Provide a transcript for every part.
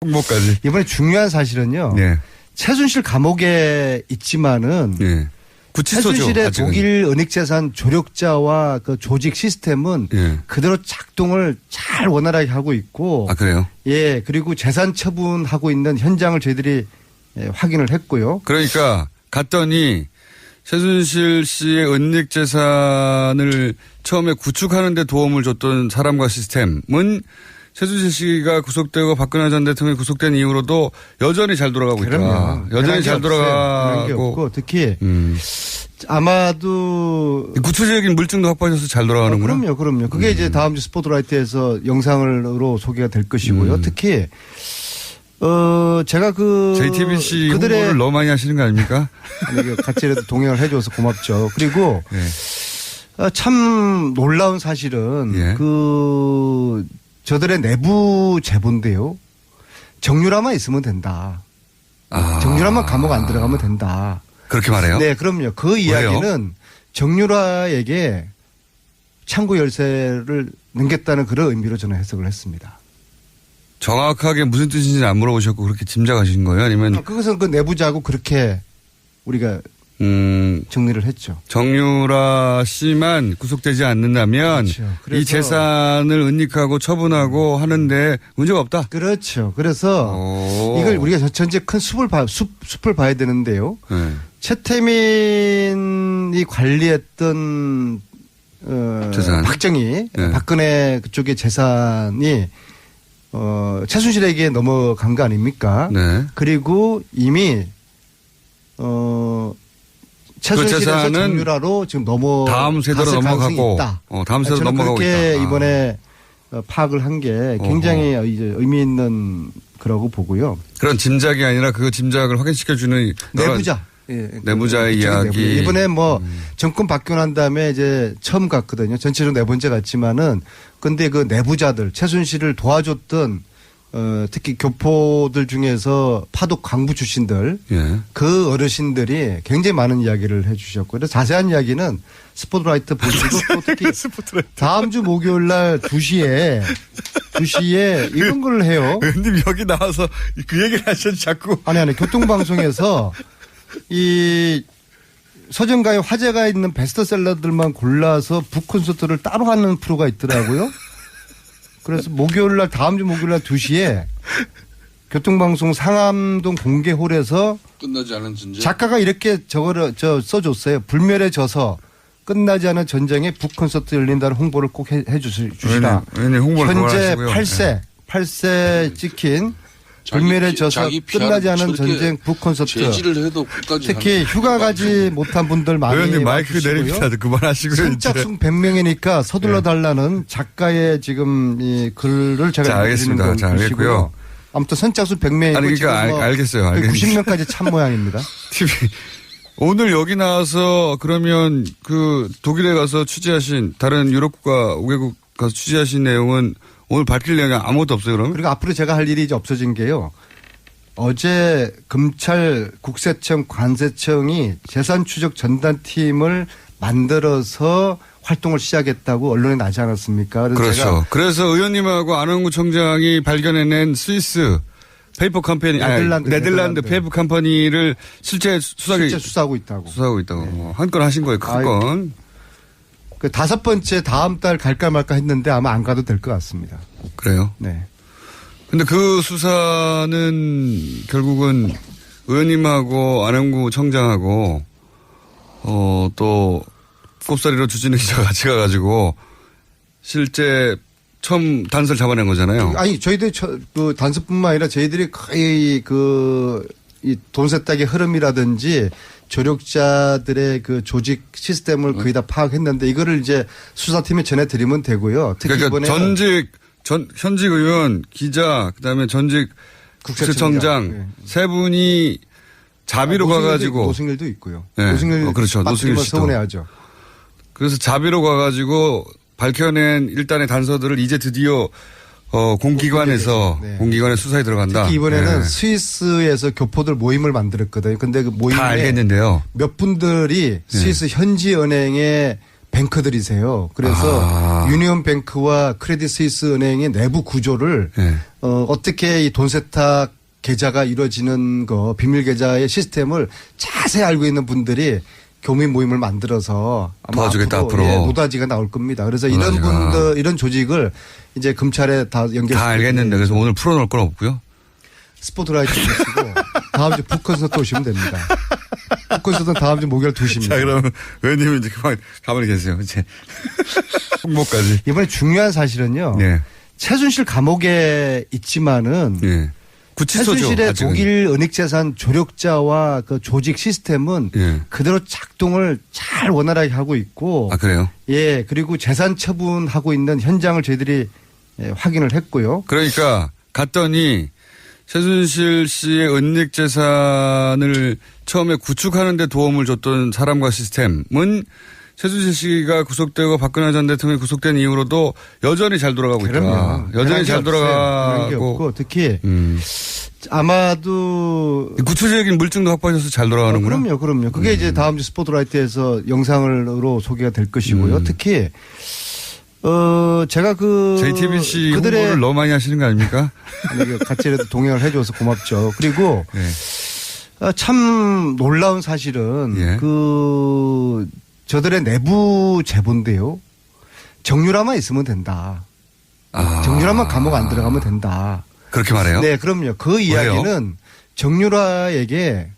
홍보까지. 이번에 중요한 사실은요. 네. 최순실 감옥에 있지만은 네. 구치소죠. 최순실의 아직은. 독일 은닉재산 조력자와 그 조직 시스템은 네. 그대로 작동을 잘 원활하게 하고 있고. 아 그래요? 예. 그리고 재산 처분하고 있는 현장을 저희들이 확인을 했고요. 그러니까 갔더니 최순실 씨의 은닉 재산을 처음에 구축하는 데 도움을 줬던 사람과 시스템은 최순실 씨가 구속되고 박근혜 전 대통령이 구속된 이후로도 여전히 잘 돌아가고 있다. 그럼요. 여전히 잘 그런 게 돌아가고. 없고 특히 아마도 구체적인 물증도 확보하셔서 잘 돌아가는구나. 그럼요. 그게 이제 다음 주 스포트라이트에서 영상으로 소개가 될 것이고요. 특히 제가 JTBC 그들의 홍보를 너무 많이 하시는 거 아닙니까? 아니, 같이라도 동행을 해줘서 고맙죠. 그리고 네. 참 놀라운 사실은 예. 저들의 내부 제보인데요. 정유라만 있으면 된다. 정유라만 감옥 안 들어가면 된다. 그렇게 말해요? 네, 그럼요. 그 이야기는 정유라에게 창구 열쇠를 넘겼다는 그런 의미로 저는 해석을 했습니다. 정확하게 무슨 뜻인지 안 물어보셨고 그렇게 짐작하신 거예요? 아니면? 그것은 그 내부자고 그렇게 우리가 정리를 했죠. 정유라 씨만 구속되지 않는다면 그렇죠. 이 재산을 은닉하고 처분하고 하는데 문제가 없다. 그렇죠. 그래서 이걸 우리가 전체 큰 숲을 봐야 되는데요. 네. 최태민이 관리했던 재산. 박정희, 네. 박근혜 그쪽의 재산이 최순실에게 넘어간 거 아닙니까? 네. 그리고 이미 최순실에서 재산은 정유라로 지금 다음 세대로 넘어가고 있다. 다음 세대로 넘어가고 있다. 그렇게 이번에 파악을 한 게 굉장히 이제 의미 있는 거라고 보고요. 그런 짐작이 아니라 그 짐작을 확인시켜주는 내부자. 내부자의 이야기. 이번에 정권 바뀌고 난 다음에 이제 처음 갔거든요. 전체적으로 네 번째 갔지만은 근데 그 내부자들 최순실을 도와줬던 특히 교포들 중에서 파독 광부 출신들 예. 그 어르신들이 굉장히 많은 이야기를 해 주셨고 그래서 자세한 이야기는 스포트라이트 보시고 또 특히 다음 주 목요일 날 2시에 이런 걸 해요. 의원님 여기 나와서 그 얘기를 하셔도 자꾸. 아니 교통방송에서 이 서정가의 화제가 있는 베스트셀러들만 골라서 북콘서트를 따로 하는 프로가 있더라고요. 그래서 다음 주 목요일 날 2시에 교통방송 상암동 공개홀에서 끝나지 않은 전쟁. 작가가 이렇게 써줬어요. 불멸의 저서 끝나지 않은 전쟁에 북콘서트 열린다는 홍보를 꼭 해주시라. 현재 8세 찍힌 불멸의 저서 끝나지 않은 전쟁 북콘서트. 제지를 해도 끝까지 특히 휴가 가지 못한 분들 많이 의원님 마이크 내립니다. 그만하시고요. 선착순 100명이니까 서둘러 달라는 작가의 지금 이 글을 제가 자, 알겠습니다. 자, 알겠고요. 아무튼 선착순 100명이고 아니, 그러니까 알겠어요. 90명까지 참모양입니다. TV. 오늘 여기 나와서 그러면 그 독일에 가서 취재하신 다른 유럽국가 5개국 가서 취재하신 내용은 오늘 밝힐 내용이 아무것도 없어요, 그러면? 그리고 앞으로 제가 할 일이 이제 없어진 게요. 어제 검찰 국세청 관세청이 재산 추적 전단팀을 만들어서 활동을 시작했다고 언론에 나지 않았습니까? 그렇죠. 그래서 의원님하고 안원구 청장이 발견해낸 스위스 페이퍼 컴퍼니, 네덜란드 페이퍼 컴퍼니를 실제 수사하고 있다고. 네. 한 건 하신 거예요, 큰 건. 그 5번째 다음 달 갈까 말까 했는데 아마 안 가도 될 것 같습니다. 그래요? 네. 근데 그 수사는 결국은 의원님하고 안원구 청장하고 또 꼽사리로 주진우 기자가 같이 가가지고 실제 처음 단서를 잡아낸 거잖아요. 아니 저희들 그 단서뿐만 아니라 저희들이 거의 이 돈 세탁의 흐름이라든지 조력자들의 그 조직 시스템을 거의 다 파악했는데 이거를 이제 수사팀에 전해드리면 되고요. 특히 그러니까 현직 의원, 기자, 그다음에 전직 국세청장 세 분이 자비로 가가지고 노승일도 있고요. 네. 노승일 그렇죠. 노승일 씨도 서운해하죠. 그래서 자비로 가가지고 밝혀낸 일단의 단서들을 이제 드디어 공기관에서 네. 공기관의 수사에 들어간다. 특히 이번에는 스위스에서 교포들 모임을 만들었거든요. 근데 그 모임에 다 알겠는데요. 몇 분들이 스위스 현지 은행의 뱅크들이세요. 그래서 유니온뱅크와 크레딧 스위스 은행의 내부 구조를 네. 어떻게 이 돈 세탁 계좌가 이루어지는 거 비밀 계좌의 시스템을 자세히 알고 있는 분들이 교민 모임을 만들어서 아마 도와주겠다 앞으로. 예, 노다지가 나올 겁니다. 그래서 이런 분들 이런 조직을 이제 검찰에 다 연결. 다 알겠는데 그래서 오늘 풀어놓을 건 없고요. 스포트라이트 보시고 다음 주 북콘서트 오시면 됩니다. 북콘서트는 다음 주 목요일 2시입니다. 자, 그러면 의원님은 이제 그만 가만히 계세요. 이제 홍보까지. 이번에 중요한 사실은요. 네. 최순실 감옥에 있지만은 네. 구치소죠. 최순실의 아직은. 독일 은닉재산 조력자와 그 조직 시스템은 예. 그대로 작동을 잘 원활하게 하고 있고. 아, 그래요? 예. 그리고 재산 처분하고 있는 현장을 저희들이 확인을 했고요. 그러니까 갔더니 최순실 씨의 은닉 재산을 처음에 구축하는 데 도움을 줬던 사람과 시스템은 최순실 씨가 구속되고 박근혜 전 대통령이 구속된 이후로도 여전히 잘 돌아가고 있다. 그럼요. 여전히 잘 그런 게 돌아가고. 없고 특히 아마도 구체적인 물증도 확보하셔서 잘 돌아가는구나. 그럼요. 그게 이제 다음 주 스포트라이트에서 영상으로 소개가 될 것이고요. 특히 제가 JTBC 그들의 홍보를 너무 많이 하시는 거 아닙니까? 아니, 같이 동행을 해줘서 고맙죠. 그리고 네. 참 놀라운 사실은 예. 저들의 내부 제보인데요. 정유라만 있으면 된다. 정유라만 감옥 안 들어가면 된다. 그렇게 말해요? 네, 그럼요. 그 이야기는 정유라에게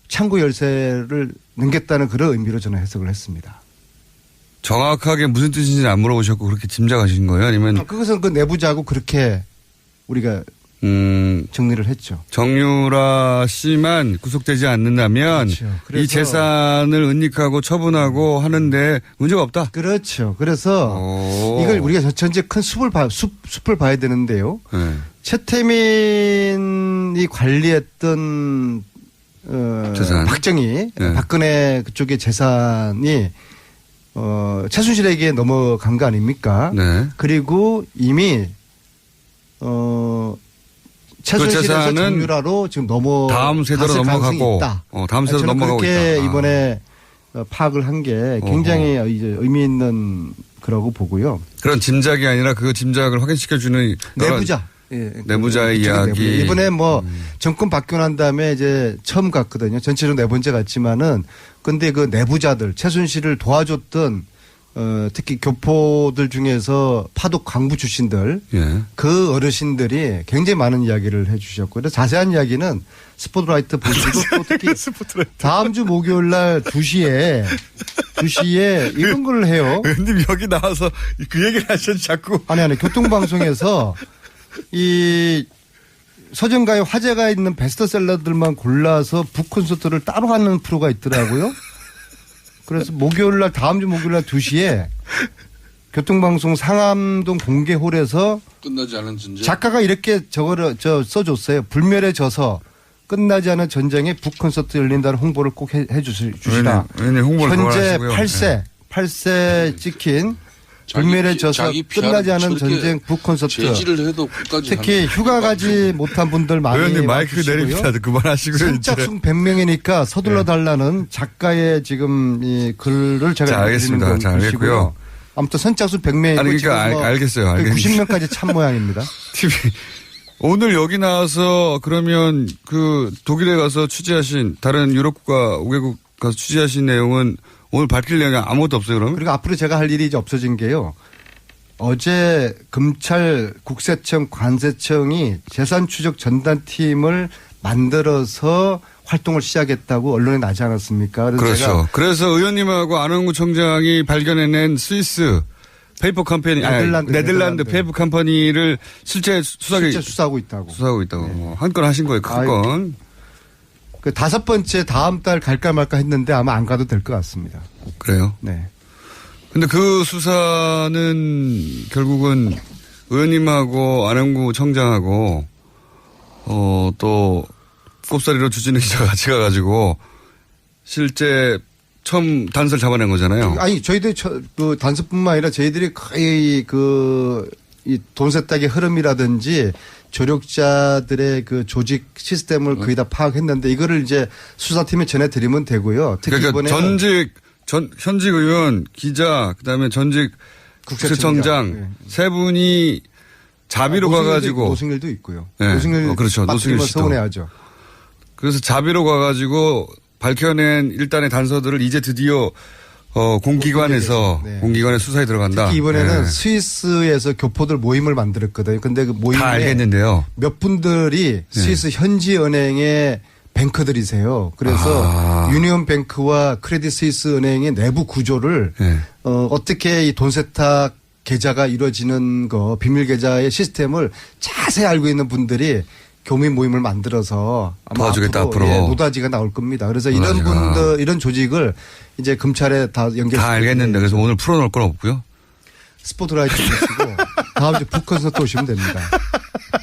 창구 열쇠를 넘겼다는 그런 의미로 저는 해석을 했습니다. 정확하게 무슨 뜻인지 안 물어보셨고 그렇게 짐작하신 거예요? 아니면? 그것은 그 내부자고 그렇게 우리가 정리를 했죠. 정유라 씨만 구속되지 않는다면 그렇죠. 이 재산을 은닉하고 처분하고 하는데 문제가 없다. 그렇죠. 그래서 이걸 우리가 전체 큰 숲을 봐야 되는데요. 네. 최태민이 관리했던 재산. 박정희, 네. 박근혜 그쪽의 재산이 최순실에게 넘어간 거 아닙니까? 네. 그리고 이미 최순실에서 정유라로 지금 다음 세대로 넘어가고 있다. 다음 세대로 넘어가고 있다. 그렇게 이번에 파악을 한 게 굉장히 이제 의미 있는 거라고 보고요. 그런 짐작이 아니라 그 짐작을 확인시켜주는 내부자. 예, 내부자의 이야기. 이번에 정권 바뀌고 난 다음에 이제 처음 갔거든요. 전체적으로 네 번째 갔지만은 근데 그 내부자들 최순실을 도와줬던 특히 교포들 중에서 파독 강부 출신들 예. 그 어르신들이 굉장히 많은 이야기를 해 주셨고 자세한 이야기는 스포트라이트 보시고 또 특히 다음 주 목요일 날 2시에 이런 걸 해요. 의원님 여기 나와서 그 얘기를 하셔도 자꾸. 아니 교통방송에서 이 서점가에 화제가 있는 베스트셀러들만 골라서 북콘서트를 따로 하는 프로가 있더라고요. 그래서 다음 주 목요일 날 2시에 교통방송 상암동 공개홀에서 끝나지 않은 전쟁. 작가가 이렇게 써줬어요. 불멸의 저서 끝나지 않은 전쟁에 북콘서트 열린다는 홍보를 꼭 해주시라. 현재 8세 찍힌 불멸의 저서 끝나지 않은 전쟁 북콘서트. 제지를 해도 끝까지 특히 휴가 가지 못한 분들 많이 의원님 마이크 내립니다. 그만하시고요. 선착순 100명이니까 서둘러 달라는 작가의 지금 이 글을 제가 자, 알겠습니다. 자, 알겠고요. 아무튼 선착순 100명이고 아니, 그러니까 알겠어요. 90명까지 참 모양입니다. TV. 오늘 여기 나와서 그러면 그 독일에 가서 취재하신 다른 유럽국가 5개국 가서 취재하신 내용은 오늘 밝힐 내용이 아무것도 없어요, 그럼? 그리고 앞으로 제가 할 일이 이제 없어진 게요. 어제 검찰 국세청 관세청이 재산 추적 전단팀을 만들어서 활동을 시작했다고 언론에 나지 않았습니까? 그래서 그래서 의원님하고 안홍구 청장이 발견해낸 스위스 페이퍼 컴퍼니, 네덜란드 페이퍼 컴퍼니를 실제 수사하고 있다고. 네. 한 건 하신 거예요, 큰 건. 그 5번째 다음 달 갈까 말까 했는데 아마 안 가도 될 것 같습니다. 그래요? 네. 근데 그 수사는 결국은 의원님하고 안홍구 청장하고 또 꼽사리로 주진우 기자가 같이 가가지고 실제 처음 단서를 잡아낸 거잖아요. 아니 저희들이 그 단서뿐만 아니라 저희들이 거의 이 돈 세탁의 흐름이라든지 조력자들의 그 조직 시스템을 거의 다 파악했는데 이거를 이제 수사팀에 전해드리면 되고요. 특히 그러니까 이번에 전직 현직 의원, 기자, 그다음에 전직 국세청장 네. 세 분이 자비로 가가지고 노승일도 있고요. 네. 노승일 그렇죠. 노승일 씨도 서운해하죠. 그래서 자비로 가가지고 밝혀낸 일단의 단서들을 이제 드디어 공기관에서 네. 공기관의 수사에 들어간다. 특히 이번에는 네. 스위스에서 교포들 모임을 만들었거든요. 근데 그 모임에 다 알겠는데요. 몇 분들이 스위스 현지 은행의 뱅커들이세요. 그래서 유니온뱅크와 크레딧 스위스 은행의 내부 구조를 네. 어떻게 이 돈 세탁 계좌가 이루어지는 거 비밀 계좌의 시스템을 자세히 알고 있는 분들이 교민 모임을 만들어서 아마 도와주겠다, 앞으로. 예, 노다지가 나올 겁니다. 그래서 이런 노다지가. 분들 이런 조직을 이제 검찰에 다 연결. 다 알겠는데 그래서 오늘 풀어놓을 건 없고요. 스포트라이트 보시고 다음 주 북콘서트 오시면 됩니다.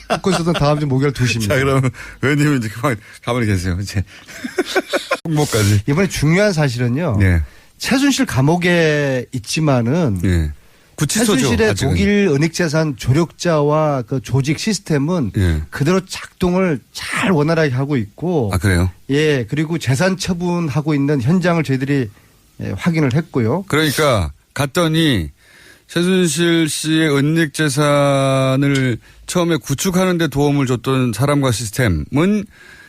북콘서트는 다음 주 목요일 2시입니다. 자, 그럼 의원님은 이제 그만 가만히 계세요. 이제 홍보까지. 이번에 중요한 사실은요. 네. 최순실 감옥에 있지만은 네. 구치소죠. 최순실의 아직은. 독일 은닉재산 조력자와 그 조직 시스템은 예. 그대로 작동을 잘 원활하게 하고 있고. 아 그래요? 예, 그리고 재산 처분하고 있는 현장을 저희들이 확인을 했고요. 그러니까 갔더니 최순실 씨의 은닉 재산을 처음에 구축하는 데 도움을 줬던 사람과 시스템은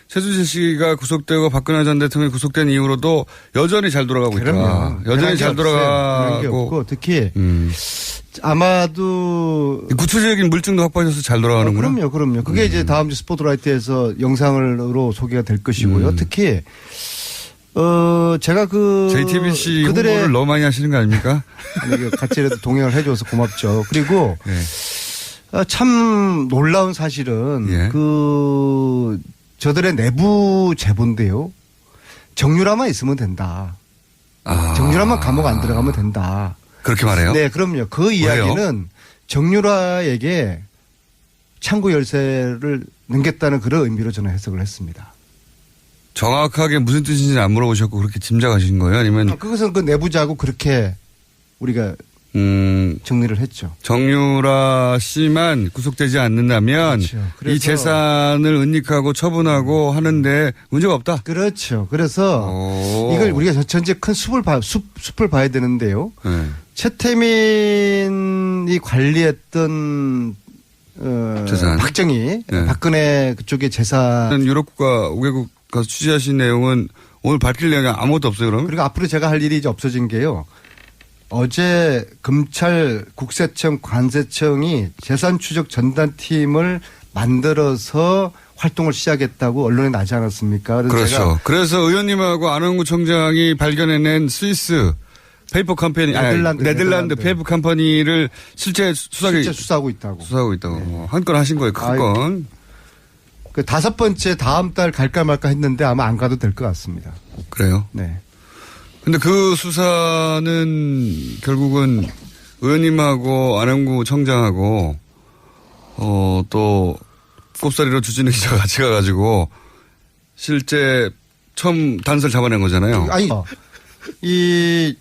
최순실 씨가 구속되고 박근혜 전 대통령이 구속된 이후로도 여전히 잘 돌아가고 있다. 그럼요. 여전히 잘 변한 게 돌아가고. 없고 특히 아마도 구체적인 물증도 확보하셔서 잘 돌아가는구나. 그럼요. 그게 이제 다음 주 스포트라이트에서 영상으로 소개가 될 것이고요. 특히 제가 JTBC 그들의 홍보를 너무 많이 하시는 거 아닙니까? 아니, 같이라도 동행을 해줘서 고맙죠. 그리고 네. 참 놀라운 사실은 예. 저들의 내부 제보인데요. 정유라만 있으면 된다. 정유라만 감옥 안 들어가면 된다. 그렇게 말해요? 네, 그럼요. 그 이야기는 정유라에게 창구 열쇠를 넘겼다는 그런 의미로 저는 해석을 했습니다. 정확하게 무슨 뜻인지 안 물어보셨고 그렇게 짐작하신 거예요? 아니면 그것은 그 내부자하고 그렇게 우리가 정리를 했죠. 정유라 씨만 구속되지 않는다면 그렇죠. 이 재산을 은닉하고 처분하고 하는데 문제가 없다. 그렇죠. 그래서 이걸 우리가 전체 큰 숲을 봐야 되는데요. 네. 최태민이 관리했던 재산. 박정희, 네. 박근혜 그쪽의 재산. 유럽국가 5개국 가서 취재하신 내용은 오늘 밝힐 내용이 아무것도 없어요, 그러면? 그리고 앞으로 제가 할 일이 이제 없어진 게요. 어제 검찰 국세청 관세청이 재산 추적 전담팀을 만들어서 활동을 시작했다고 언론에 나지 않았습니까? 그렇죠. 그래서 의원님하고 안원구 청장이 발견해낸 스위스 페이퍼 컴퍼니, 네덜란드 페이퍼 컴퍼니를 실제 수사하고 있다고. 네. 한 건 하신 거예요, 큰 건. 그 5번째 다음 달 갈까 말까 했는데 아마 안 가도 될 것 같습니다. 그래요? 네. 근데 그 수사는 결국은 의원님하고 안원구 청장하고 또 꼽사리로 주진우 기자가 같이 가가지고 실제 처음 단서를 잡아낸 거잖아요. 아니 이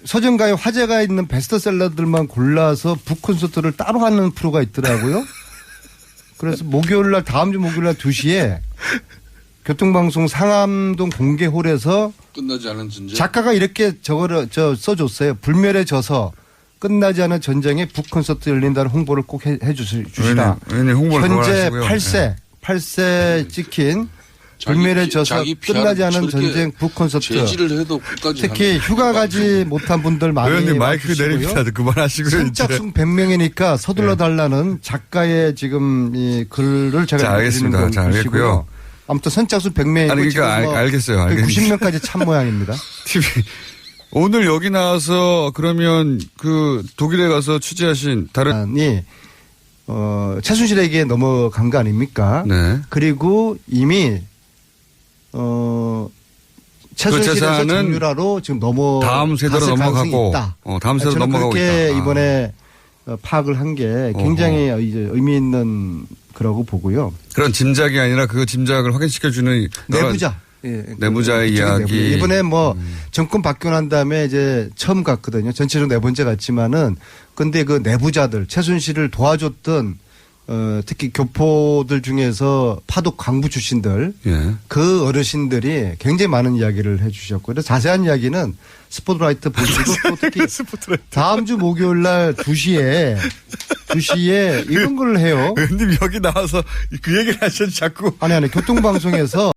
서점가에 화제가 있는 베스트셀러들만 골라서 북콘서트를 따로 하는 프로가 있더라고요. 그래서 다음 주 목요일 날 2시에 교통방송 상암동 공개홀에서 끝나지 않은 전쟁. 작가가 이렇게 써줬어요. 불멸의 저서 끝나지 않은 전쟁에 북콘서트 열린다는 홍보를 꼭 해주시라. 현재 8세 찍힌 불멸의 저서 끝나지 않은 전쟁 북콘서트. 제지를 해도 끝까지 특히 휴가 가지 못한 분들 많이 의원님 마이크 내립니다. 그만하시고요. 선착순 100명이니까 서둘러 달라는 작가의 지금 이 글을 제가 알겠습니다. 자, 알겠고요. 아무튼 선착순 100명이고 아니 그러니까 알겠어요. 90명까지 찬 모양입니다. TV 오늘 여기 나와서 그러면 그 독일에 가서 취재하신 다른 최순실에게 넘어간 거 아닙니까? 네. 그리고 이미 최순실에서 정유라로 지금 다음 세대로 넘어가고 다음 세대로 넘어가고 있다. 그렇게 이번에 파악을 한 게 굉장히 이제 의미 있는 거라고 보고요. 그런 짐작이 아니라 그 짐작을 확인시켜주는 내부자. 내부자의 이야기. 이번에 정권 바뀌고 난 다음에 이제 처음 갔거든요. 전체적으로 4번째 갔지만은 근데 그 내부자들 최순실을 도와줬던 특히 교포들 중에서 파독 강부 출신들 예. 그 어르신들이 굉장히 많은 이야기를 해 주셨고 그래서 자세한 이야기는 스포트라이트 보시고 또 특히 다음 주 목요일 날 2시에 이런 걸 해요. 의원님 여기 나와서 그 얘기를 하셔도 자꾸. 아니 교통방송에서